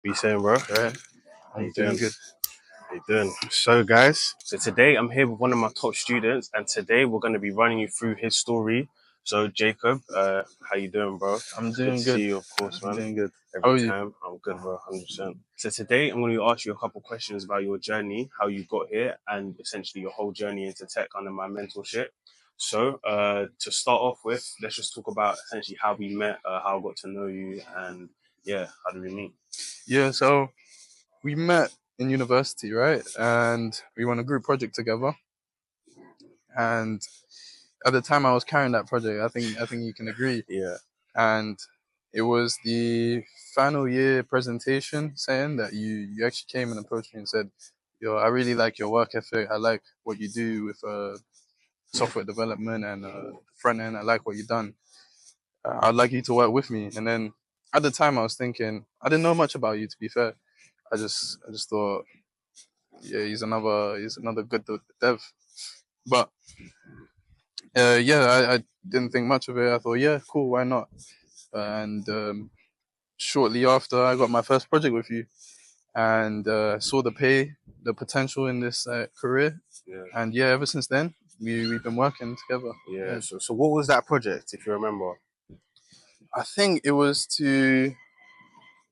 What you saying, bro? Right. How you I'm doing doing? good. How you doing? So, guys, today I'm here with one of my top students, and today we're going to be running you through his story. So, Jacob, how you doing, bro? I'm Good to doing good. see you, of course, I'm man. doing good. How Every are you? time, I'm good, bro, 100%. So, today I'm going to ask you a couple questions about your journey, how you got here, and essentially your whole journey into tech under my mentorship. So, to start off with, let's just talk about essentially how we met, how I got to know you, and yeah, how did we meet? Yeah, so we met in university, right? And we won a group project together. And at the time I was carrying that project, I think you can agree. Yeah. And it was the final year presentation saying that you actually came and approached me and said, "Yo, I really like your work ethic. I like what you do with software development and front end. I like what you've done. I'd like you to work with me." And then at the time, I was thinking, I didn't know much about you, to be fair. I just thought, yeah, he's another good dev. But yeah, I didn't think much of it. I thought, yeah, cool, why not? And shortly after, I got my first project with you, and saw the potential in this career. Yeah. And yeah, ever since then, we've been working together. Yeah. Yeah. So what was that project, if you remember? I think it was to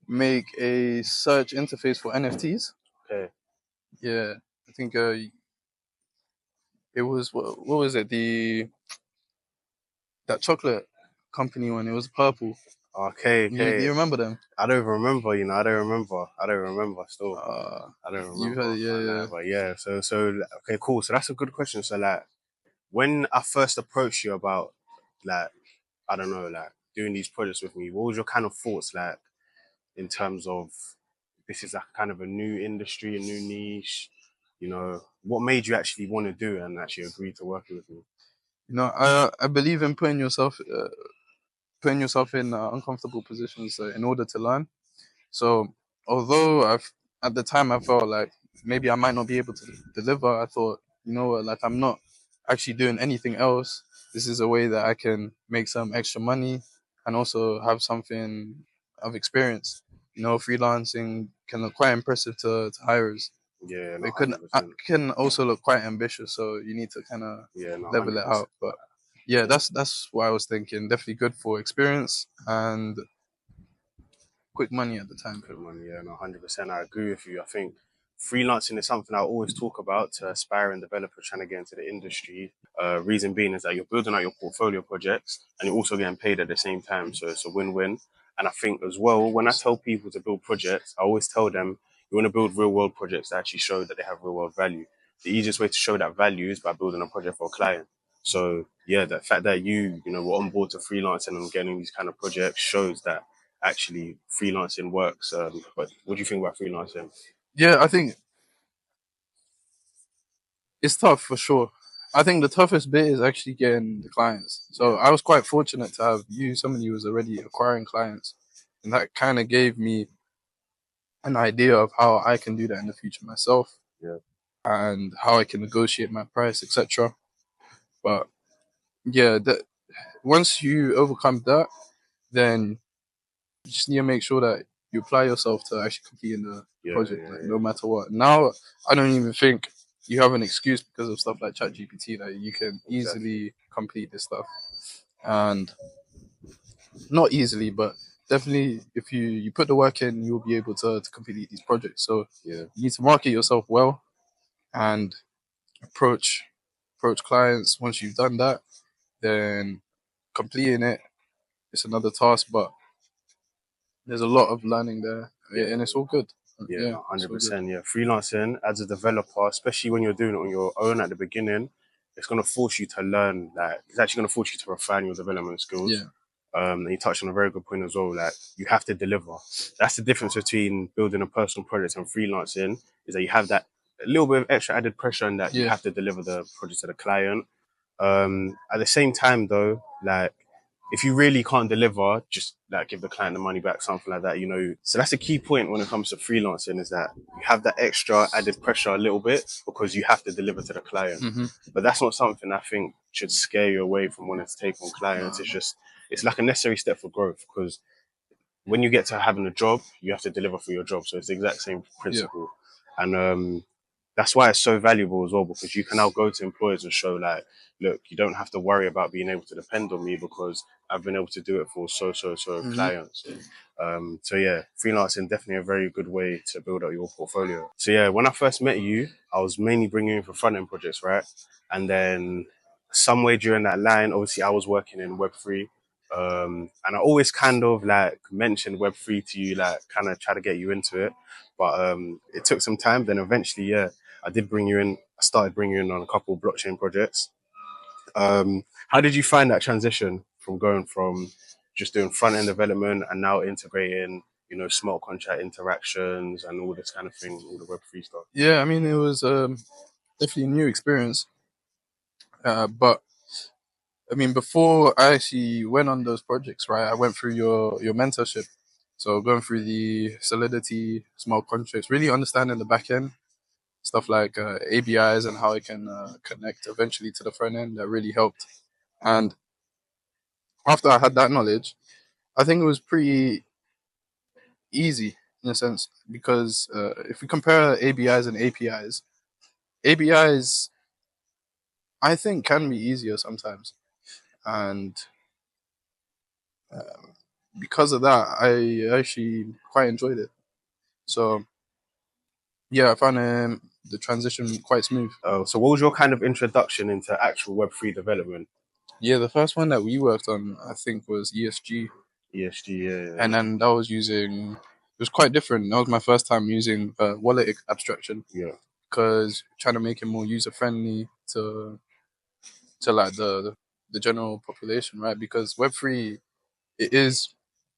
make a search interface for NFTs. Okay. Yeah, I think it was what was it? That chocolate company one. It was purple. Okay. Do Okay. you remember them? I don't even remember. I don't remember. I don't remember. Still, Uh, I don't you've remember. heard it, I yeah, know, but yeah. So okay, cool. So that's a good question. So like, when I first approached you about like, I don't know, like doing these projects with me, what was your kind of thoughts like in terms of this is like kind of a new industry, a new niche? What made you actually want to do it and actually agree to working with me? I believe in putting yourself in uncomfortable positions in order to learn. So although at the time I felt like maybe I might not be able to deliver, I thought, you know what, like I'm not actually doing anything else. This is a way that I can make some extra money and also have something of experience. Freelancing can look quite impressive to hires. Yeah, But not it one can hundred percent. can also look quite ambitious, so you need to kind of Yeah, not one level hundred it percent. out. But yeah, that's what I was thinking. Definitely good for experience and quick money at the time. Good one, yeah, no, 100%. I agree with you. I think freelancing is something I always talk about to aspiring developers trying to get into the industry. Reason being is that you're building out your portfolio projects and you're also getting paid at the same time. So it's a win-win. And I think as well, when I tell people to build projects, I always tell them you want to build real world projects that actually show that they have real world value. The easiest way to show that value is by building a project for a client. So yeah, the fact that were on board to freelancing and getting these kind of projects shows that actually freelancing works. But what do you think about freelancing? Yeah, I think it's tough for sure. I think the toughest bit is actually getting the clients. So Yeah, I was quite fortunate to have you, somebody who was already acquiring clients, and that kind of gave me an idea of how I can do that in the future myself yeah, and how I can negotiate my price, etc. But yeah, once you overcome that, then you just need to make sure that you apply yourself to actually completing the yeah, project, yeah, like no yeah. matter what. Now, I don't even think you have an excuse because of stuff like ChatGPT that you can Exactly. easily complete this stuff, and not easily, but definitely if you put the work in, you'll be able to complete these projects. So Yeah, you need to market yourself well and approach approach clients. Once you've done that, then completing it is another task, but there's a lot of learning there, yeah, and it's all good. yeah. Yeah, No, it's hundred all good. percent. Yeah, freelancing as a developer, especially when you're doing it on your own at the beginning, it's gonna force you to learn. Like, it's actually gonna force you to refine your development skills. Yeah, And you touched on a very good point as well. Like, you have to deliver. That's the difference between building a personal project and freelancing. Is that you have that a little bit of extra added pressure and that you yeah, have to deliver the project to the client. At the same time, though, like if you really can't deliver, just like give the client the money back, something like that. So that's a key point when it comes to freelancing is that you have that extra added pressure a little bit because you have to deliver to the client. hmm But that's not something I think should scare you away from wanting to take on clients. no, It's no. just it's like a necessary step for growth because when you get to having a job, you have to deliver for your job. So it's the exact same Yeah. principle. And that's why it's so valuable as well, because you can now go to employers and show like, look, you don't have to worry about being able to depend on me because I've been able to do it for so Mm-hmm. clients. So yeah, freelancing definitely a very good way to build up your portfolio. So yeah, when I first met you, I was mainly bringing you in for front end projects, right? And then somewhere during that line, obviously I was working in Web3. And I always kind of like mentioned Web3 to you, like kind of try to get you into it. But it took some time. Then eventually, yeah, I did bring you in. I started bringing you in on a couple of blockchain projects. How did you find that transition from going from just doing front end development and now integrating, smart contract interactions and all this kind of thing, all the Web3 stuff? Yeah, I mean, it was definitely a new experience. But I mean, before I actually went on those projects, right, I went through your mentorship. So going through the Solidity smart contracts, really understanding the back end stuff like ABIs and how it can connect eventually to the front end, that really helped. And after I had that knowledge, I think it was pretty easy in a sense because if we compare ABIs and APIs, ABIs I think can be easier sometimes, and um, because of that, I actually quite enjoyed it. So yeah, I found the transition quite smooth. Oh, so what was your kind of introduction into actual Web3 development? Yeah, the first one that we worked on, I think, was ESG, ESG, and then that was using. It was quite different. That was my first time using wallet abstraction yeah, because trying to make it more user friendly to like the general population, right? Because Web3 it is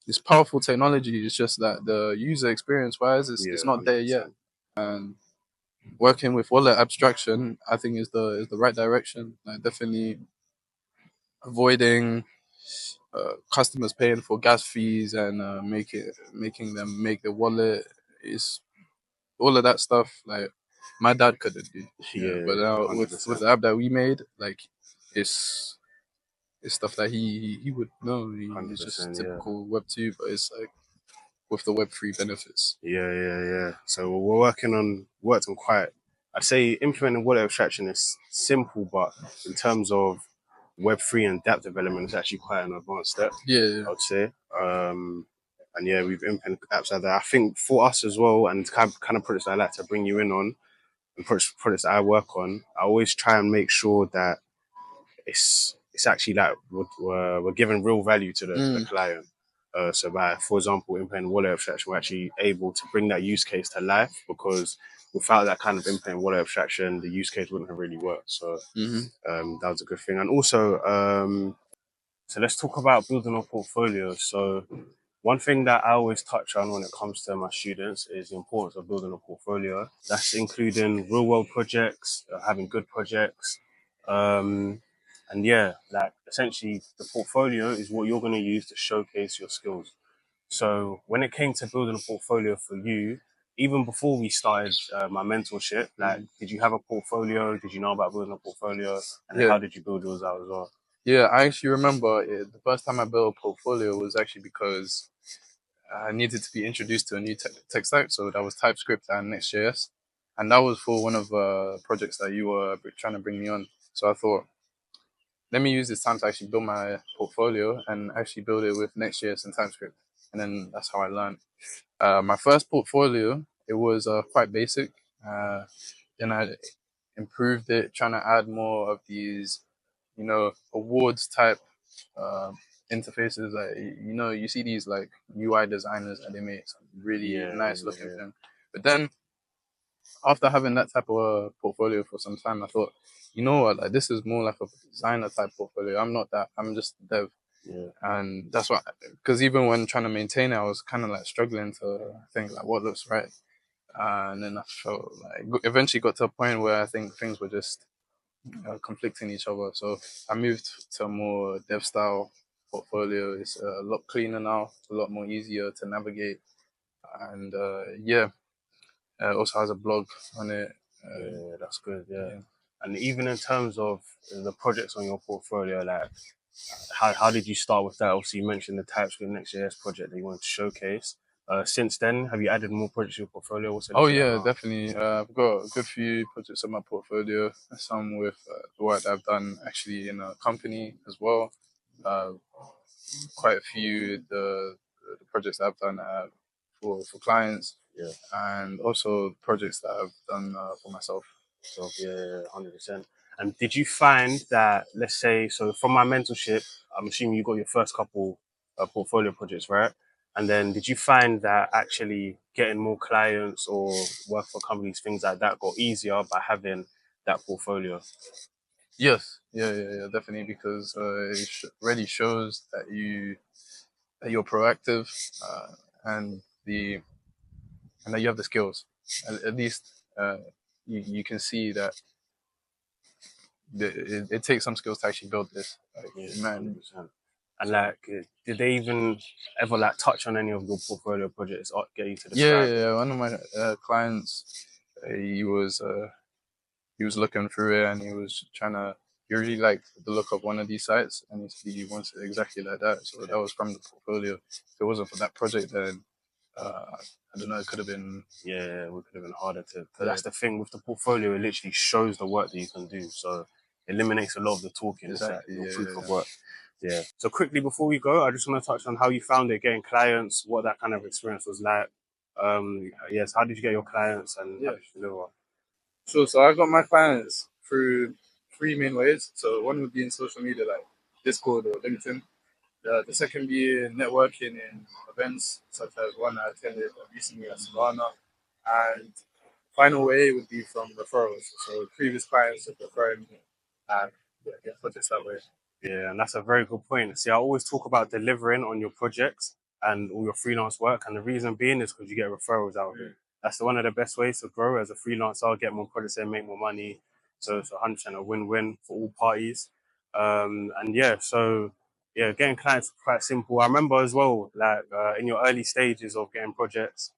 it's powerful technology. It's just that the user experience wise, it's yeah, not there yet. 100%. And working with wallet abstraction, I think is the right direction. Like definitely avoiding customers paying for gas fees and making them make the wallet is all of that stuff. Like my dad couldn't do, yeah. But Yeah, now with 100%. the app that we made, like it's it's stuff that he would know. He's just 100%, yeah. typical Web 2, but it's like with the Web 3 benefits. Yeah. So we're worked on quite, I'd say implementing wallet abstraction is simple, but in terms of Web3 and dApp development, it's actually quite an advanced step, Yeah, I would say. And yeah, we've implemented apps like that. I think for us as well, and kind of projects I like to bring you in on, and projects that I work on, I always try and make sure that it's actually like we're giving real value to the mm, client. So by, for example, implementing wallet abstraction, we're actually able to bring that use case to life because without that kind of implementing wallet abstraction, the use case wouldn't have really worked. So mm-hmm. that was a good thing. And also, so let's talk about building a portfolio. So one thing that I always touch on when it comes to my students is the importance of building a portfolio. That's including real world projects, having good projects. Um, and yeah, like essentially the portfolio is what you're going to use to showcase your skills. So when it came to building a portfolio for you, even before we started my mentorship, like, Mm. did you have a portfolio? Did you know about building a portfolio? And then Yeah, how did you build yours out as well? yeah. I actually remember the first time I built a portfolio was actually because I needed to be introduced to a new tech stack. So that was TypeScript and Next.js, and that was for one of the projects that you were trying to bring me on. So I thought, let me use this time to actually build my portfolio and actually build it with Next.js and TypeScript, and then that's how I learned. My first portfolio, it was quite basic. Then I improved it, trying to add more of these, awards type uh, interfaces. Like you see these like UI designers and they make some really nice looking Yeah. thing. But then after having that type of portfolio for some time, I thought, you know what, like this is more like a designer type portfolio. I'm not that. I'm just a dev, Yeah. and that's why. Because even when trying to maintain it, I was kind of like struggling to think like what looks right. And then I felt like eventually got to a point where I think things were just conflicting each other. So I moved to a more dev style portfolio. It's a lot cleaner now, a lot more easier to navigate, and also has a blog on it. Yeah, that's good. Yeah. Yeah. And even in terms of the projects on your portfolio, like how did you start with that? Obviously, you mentioned the TypeScript Next.js project that you wanted to showcase. Since then, have you added more projects to your portfolio? What's it Oh looking like yeah, now? definitely. I've got a good few projects on my portfolio. Some with the work that I've done actually in a company as well. Uh, Quite a few the projects that I've done for clients, Yeah. and also projects that I've done for myself. So yeah, 100%. And did you find that, let's say, so from my mentorship, I'm assuming you got your first couple portfolio projects, right? And then did you find that actually getting more clients or work for companies, things like that, got easier by having that portfolio? Yes, yeah, definitely, because really shows that you're proactive, and the and that you have the skills. At least you can see that it takes some skills to actually build this. Like, Yeah, man, 100%. And so like, did they even ever like touch on any of your portfolio projects or get you to yeah, describe it? one of my clients, he was he was looking through it, and he was trying to. He really liked the look of one of these sites, and he wants it exactly like that. So that was from the portfolio. If it wasn't for that project, then I don't know. It could have been. Yeah, it could have been harder to. Because Yeah, that's the thing with the portfolio; it literally shows the work that you can do. So it eliminates a lot of the talking. It's like exactly. your proof Yeah. of work. Yeah. So quickly before we go, I just want to touch on how you found it getting clients, what that kind of experience was like. Yes, how did you get your clients and how Yeah, did you deliver? sure. So I got my clients through three main ways. So one would be in social media like Discord or LinkedIn. The second being networking in events such as one I attended recently at Savannah. And final way would be from referrals. So previous clients just referring me and get projects that way. Yeah, and that's a very good point. See, I always talk about delivering on your projects and all your freelance work, and the reason being is because you get referrals out of it. That's one of the best ways to grow as a freelancer, get more projects and make more money. So it's 100% a win-win for all parties. And yeah, so yeah, getting clients is quite simple. I remember as well, like in your early stages of getting projects,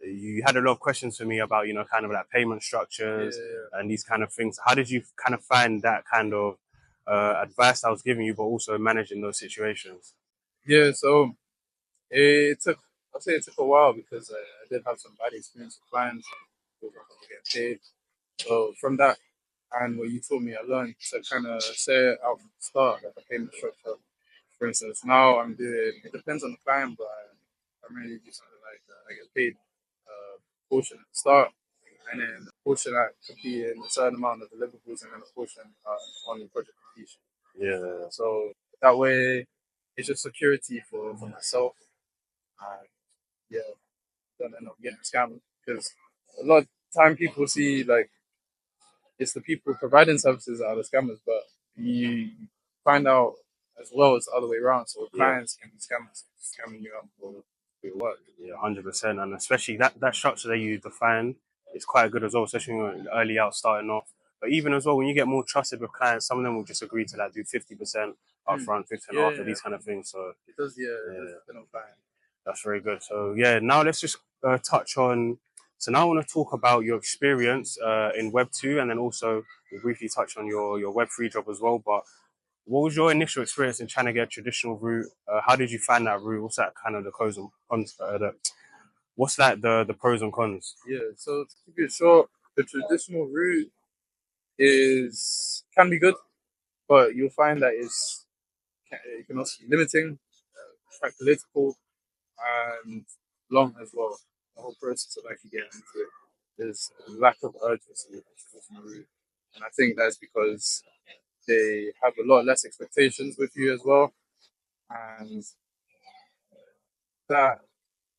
you had a lot of questions for me about, kind of like payment structures Yeah. and these kind of things. How did you kind of find that kind of advice I was giving you, but also managing those situations? Yeah, so it took, I'll say it took a while because I did have some bad experience with clients who were not getting paid. So from that and what you told me, I learned to kind of say it out from the start, like a payment structure. For instance, now I'm doing, it depends on the client, but I'm really do something like I get paid portion at the start, and then a portion that could be in a certain amount of deliverables, and then a portion on the project completion. Yeah, So that way, it's just security for myself. And yeah, don't end up getting scammed because a lot of time people see like it's the people providing services that are the scammers, but you find out as well it's the other way around. So yeah, clients can be scammers, scamming you out for your work. yeah, 100%. And especially that structure that you defined is quite good as well, especially when you're early out starting off. But even as well, when you get more trusted with clients, some of them will just agree to like do 50% Mm. upfront, 50% Yeah, after, yeah, these kind of things. So it does. Yeah, it does. yeah, They're not fine. that's very good. So yeah, now let's just touch on. So now I want to talk about your experience in Web 2, and then also we'll briefly touch on your Web 3 job as well. But what was your initial experience in trying to get a traditional route? How did you find that route? What's that kind of the pros and cons? What's that the pros and cons? Yeah. So to keep it short, the traditional route is can be good, but you'll find that it can also be limiting, quite political, and long as well. The whole process of actually getting into it, there's a lack of urgency with the traditional route, and I think that's because they have a lot less expectations with you as well, and that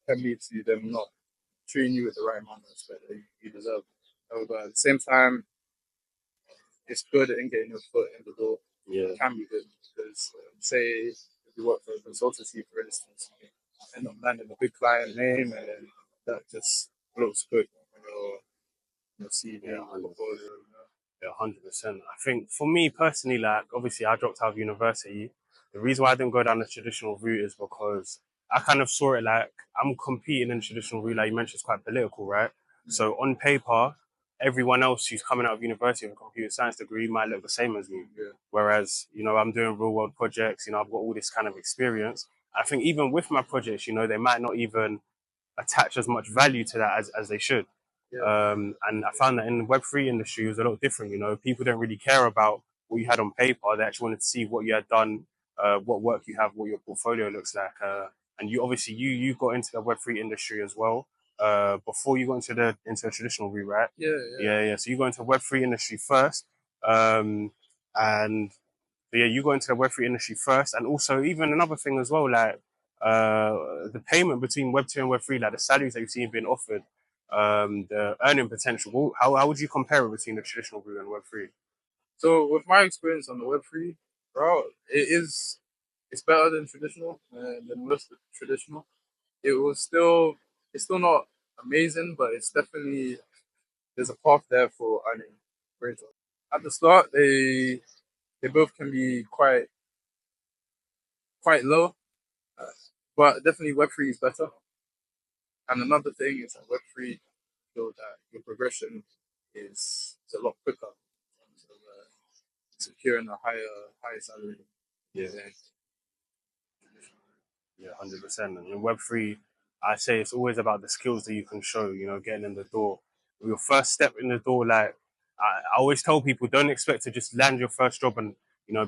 can lead to them not treating you with the right amount of respect that you deserve. However, at the same time, it's good in getting your foot in the door. Yeah, It can be good because, say, if you work for a consultancy, for instance, you end up landing a big client name, and then that just looks good on your CV, yeah, your portfolio. You know? yeah, 100%. I think for me personally, like obviously I dropped out of university. The reason why I didn't go down the traditional route is because I kind of saw it like I'm competing in the traditional route, like you mentioned, it's quite political, right? So on paper, everyone else who's coming out of university with a computer science degree might look the same as me. Yeah. Whereas, I'm doing real world projects, I've got all this kind of experience. I think even with my projects, they might not even attach as much value to that as they should. Yeah. And I found that in the Web3 industry, it was a lot different. People don't really care about what you had on paper. They actually wanted to see what you had done, what work you have, what your portfolio looks like. And you obviously you got into the Web3 industry as well. Before you got into the traditional route, right? Yeah. Yeah. So you got into Web3 industry first, and yeah, you got into the Web3 industry first, and also even another thing as well, like the payment between Web2 and Web3, like the salaries that you've seen being offered, the earning potential. How would you compare it between the traditional route and Web3? So with my experience on the Web3 route, it's better than traditional, than most of traditional. It was still it's still not amazing, but it's definitely there's a path there for earning greater. At the start, they both can be quite low, uh, but definitely Web3 is better. And another thing is that Web3 feel that your progression is a lot quicker in terms of securing a higher salary. Yeah. than Yeah, 100%. And in Web3, I say it's always about the skills that you can show, getting in the door. Your first step in the door, like, I always tell people, don't expect to just land your first job and,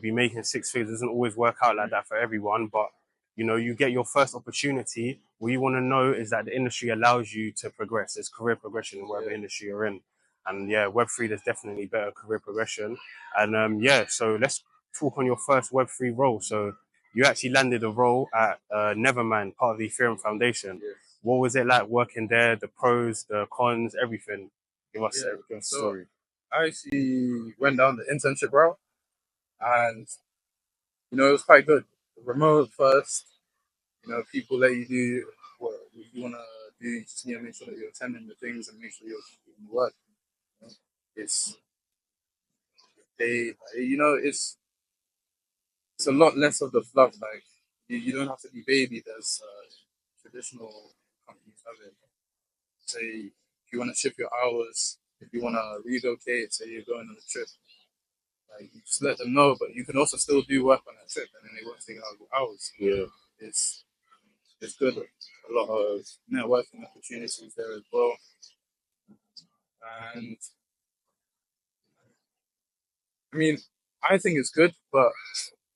be making six figures. It doesn't always work out like that for everyone. But, you get your first opportunity. What you want to know is that the industry allows you to progress. There's career progression in whatever industry you're in. And yeah, Web3, there's definitely better career progression. And yeah, so let's talk on your first Web3 role. So, you actually landed a role at Nevermind, part of the Ethereum Foundation. Yes. What was it like working there? The pros, the cons, everything. Give us a So story. I actually went down the internship route, and it was quite good. Remote first, people let you do what you want to do. You just need to make sure that you're attending the things and make sure you're doing the work. You know? It's it's a lot less of the fluff. Like you don't have to be babied as traditional companies have it. Say if you want to shift your hours, if you want to relocate, say you're going on a trip, like you just let them know. But you can also still do work on that trip, and then they won't take out your hours. Yeah. It's it's good. A lot of networking opportunities there as well, and I mean, I think it's good, but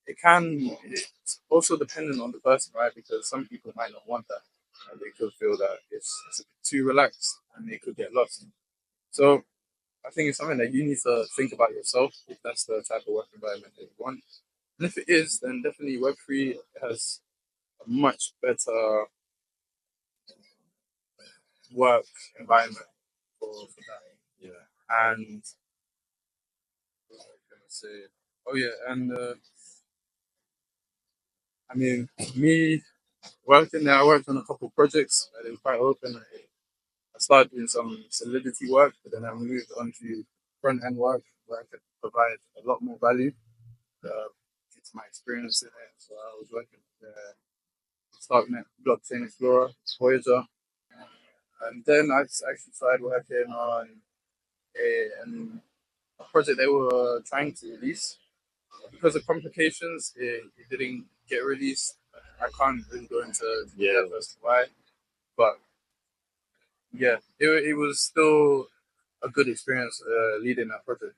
it's also dependent on the person, right? Because some people might not want that. They could feel that it's a bit too relaxed and they could get lost. So I think it's something that you need to think about yourself if that's the type of work environment that you want. And if it is, then definitely Web3 has a much better work environment for that. Yeah. And what was I gonna say? Oh yeah, and I mean, me working there, I worked on a couple projects. They were quite open. I started doing some Solidity work, but then I moved on to front end work where I could provide a lot more value due to my experience in it. So I was working with Starknet, Blockchain Explorer, Voyager, and then I actually started working on a project they were trying to release. Because of complications, it didn't get released. I can't really go into details as to why, but yeah, it was still a good experience leading that project.